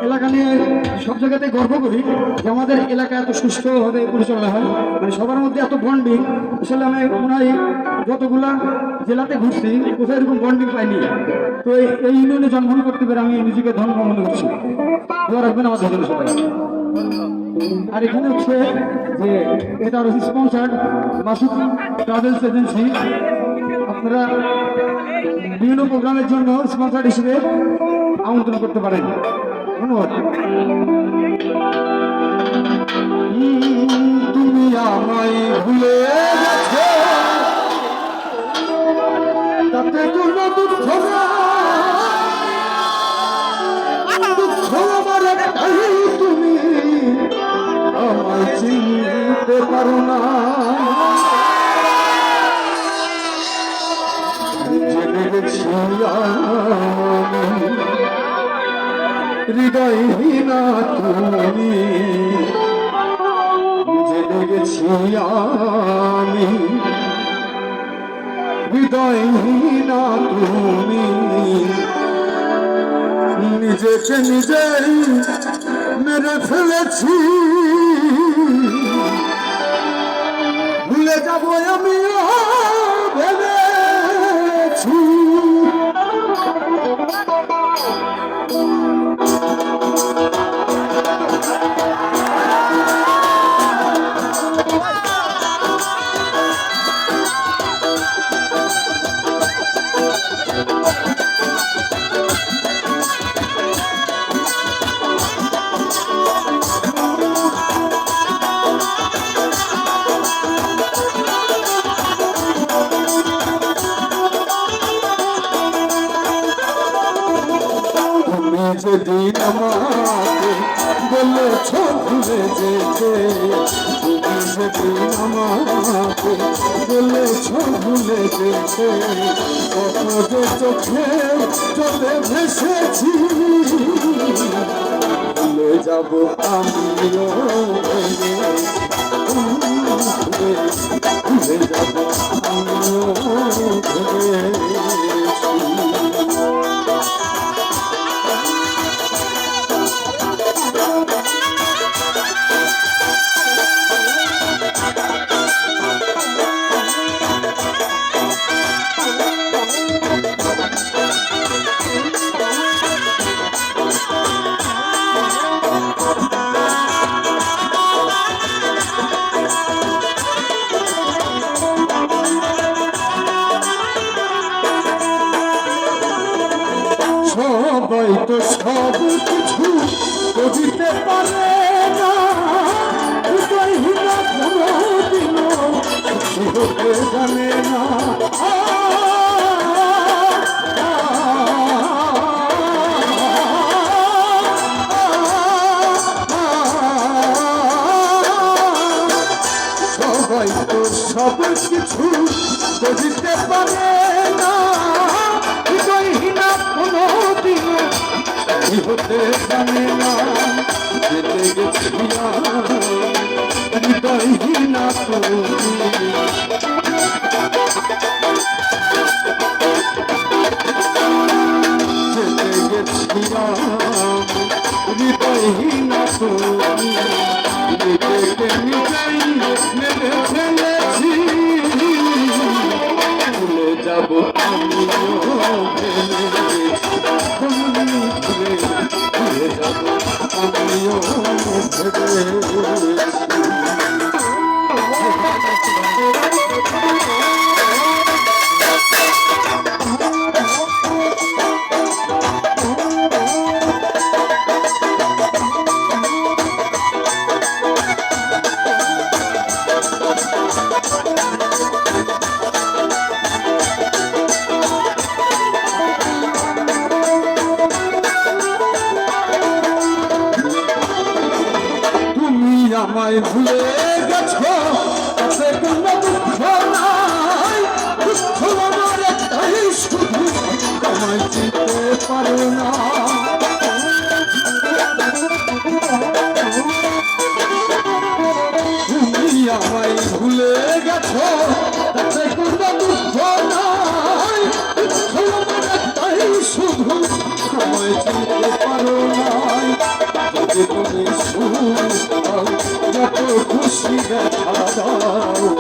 এলাকা নিয়ে সব জায়গাতে গর্ব করি যে আমাদের এলাকা এত সুষ্ঠুভাবে পরিচালনা হয়, মানে সবার মধ্যে এত বন্ডিং। আসলে আমি মনে হয় যতগুলা জেলাতে ঘুরছি কোথাও এরকম বন্ডিং পাইনি। তো এই ইউনিয়নে জন্মগ্রহণ করতে পেরে আমি নিজেকে ধন্য মনে করছি। দোয়া রাখবেন আমাদের জন্য সবাই। আর এখানে হচ্ছে যে এটা স্পন্সার্ড মাসুদ ট্রাভেলস এজেন্সি। আপনারা বিভিন্ন প্রোগ্রামের জন্য স্পন্সার হিসেবে আমন্ত্রণ করতে পারেন। ধন্যবাদ। তুমি আমায় ভুলে গেছো, তাতে কোনো দুঃখ দুঃখ আমার একটাই, তুমি আমায় চিনতে পারো না। জেনে গেছি হৃদয়হীনা তুমি, জেনে গেছি আমি হৃদয়হীনা তুমি। নিজেকে নিজেই মেরে ফেলেছি, ভুলে যাবো আমিও ভেবেছি। যেদিন আমাকে বলেছ ভুলে যেতে, তুমি যেদিন আমাকে বলেছ ভুলে যেতে, কত যে চোখে চলে ভেসেছি, ভুলে যাব আমিও, ভুলে যাব আমিও সবাই তো সব কিছু বুঝতে পারে না, হৃদয়হীনা কোনোদিনও সুখী হতে জানে না। সবাই তো সব কিছু বুঝতে পারে না, হৃদয়হীনা কোনোদিনও সুখী হতে জানে না। যেতে গেছি হৃদয়হীনা তুমি, যেতে গেছি হৃদয়হীনা তুমি। নিজেকে নিজেই মেরে ফেলেছি, ভুলে যাব আমিও ভুলে যাব আমিও আমায় ভুলে গেছো, তাতে কোনো দুঃখ নাই, দুঃখ আমার একটাই শুধু আমায় চিনতে পারো না। তুমি আমায় ভুলে গেছো, তাতে কোনো দুঃখ নাই, দুঃখ আমার একটাই শুধু আমায় চিনতে পারো না। যে তুমি সুখ দাও, যত খুশি দেখা দাও